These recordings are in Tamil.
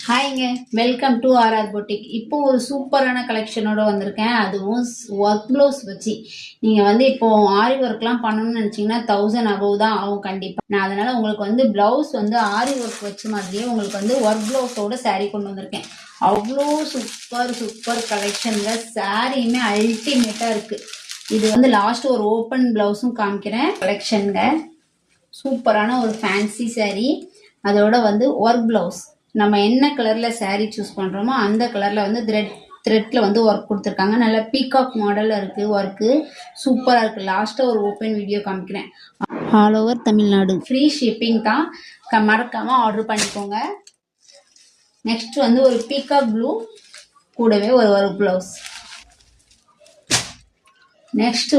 ஹாய்ங்க, வெல்கம் டு ஆர்ஆர் பொட்டிக். இப்போ ஒரு சூப்பரான கலெக்ஷனோட வந்திருக்கேன். அதுவும் ஒர்க் ப்ளவுஸ் வச்சு நீங்கள் இப்போ ஆரி ஒர்க்லாம் பண்ணணும்னு நினச்சிங்கன்னா 1000 அபவ் தான் ஆகும் கண்டிப்பாக. நான் அதனால் உங்களுக்கு ப்ளவுஸ் ஆரி ஒர்க் வச்ச மாதிரியே உங்களுக்கு ஒர்க் ப்ளவுஸோட சாரீ கொண்டு வந்திருக்கேன். அவ்வளோ சூப்பர் கலெக்ஷனில் சாரியுமே அல்டிமேட்டாக இருக்குது. இது லாஸ்ட் ஒரு ஓப்பன் ப்ளவுஸும் காமிக்கிறேன். கலெக்ஷனுங்க சூப்பரான ஒரு ஃபேன்சி சாரீ, அதோட ஒர்க் ப்ளவுஸ். நம்ம என்ன கலர்ல சாரீ சூஸ் பண்றோமோ அந்த கலர்ல த்ரெட்ல ஒர்க் கொடுத்துருக்காங்க. நல்ல பீகாக் மாடல்ல இருக்கு. ஒர்க்கு சூப்பரா இருக்கு. லாஸ்டா ஒரு ஓப்பன் வீடியோ காமிக்கிறேன். All over Tamil Nadu free shipping தான். மறக்காம ஆர்டர் பண்ணிக்கோங்க. நெக்ஸ்ட் ஒரு பீகாக் ப்ளூ கூடவே ஒரு ஒர்க் ப்ளவுஸ். நெக்ஸ்ட்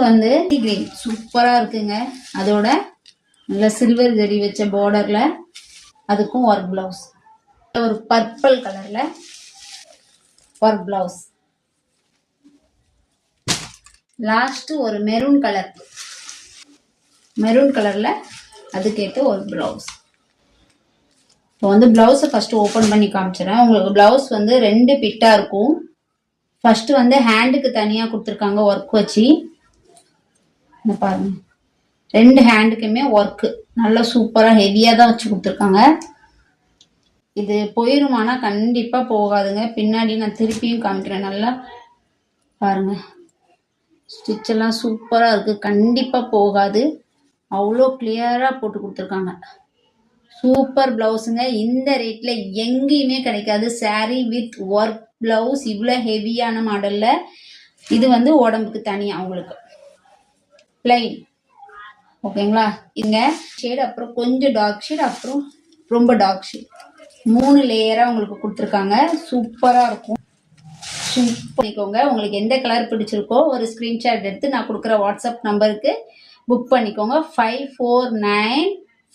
கிரீன் சூப்பரா இருக்குங்க. அதோட நல்ல சில்வர் ஜரி வச்ச பார்டர்ல அதுக்கும் ஒர்க் ப்ளவுஸ். ஒரு பர்பிள் கலர்ல ஒர்க் ப்ளவுஸ். லாஸ்ட் ஒரு மெரூன் கலர்ல அதுக்கேற்ற ஒரு ப்ளவுஸ். இப்போ ப்ளவுஸை ஃபர்ஸ்ட் ஓப்பன் பண்ணி காமிச்சிடறேன். உங்களுக்கு ப்ளவுஸ் ரெண்டு பிட்டா இருக்கும். ஃபர்ஸ்ட் ஹேண்டுக்கு தனியா கொடுத்துருக்காங்க ஒர்க் வச்சு. பாருங்க, ரெண்டு ஹேண்டுக்குமே ஒர்க் நல்லா சூப்பரா ஹெவியா தான் வச்சு கொடுத்துருக்காங்க. இது போயிருமானா கண்டிப்பா போகாதுங்க. பின்னாடி நான் திருப்பியும் காமிக்கிறேன். நல்லா பாருங்க, ஸ்டிச் எல்லாம் சூப்பரா இருக்கு. கண்டிப்பா போகாது. அவ்வளோ கிளியரா போட்டு கொடுத்துருக்காங்க. சூப்பர் பிளவுஸுங்க. இந்த ரேட்ல எங்கேயுமே கிடைக்காது. சாரி வித் ஒர்க் பிளவுஸ் இவ்வளோ ஹெவியான மாடல்ல. இது உடம்புக்கு தனியா உங்களுக்கு பிளைன். ஓகேங்களா? இங்க ஷேட், அப்புறம் கொஞ்சம் டார்க் ஷேட், அப்புறம் ரொம்ப டார்க் ஷேட், 3 லேயரா உங்களுக்கு கொடுத்துருக்காங்க. சூப்பரா இருக்கும். பண்ணிக்கோங்க. உங்களுக்கு எந்த கலர் பிடிச்சிருக்கோ ஒரு ஸ்கிரீன்ஷாட் எடுத்து நான் கொடுக்குற வாட்ஸ்அப் நம்பருக்கு புக் பண்ணிக்கோங்க. 549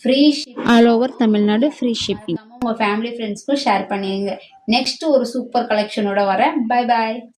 free shipping. All over Tamil Nadu free shipping. உங்க ஃபேமிலி ஃப்ரெண்ட்ஸ்க்கும் ஷேர் பண்ணிடுங்க. நெக்ஸ்ட் ஒரு சூப்பர் கலெக்ஷனோட வரேன். Bye bye.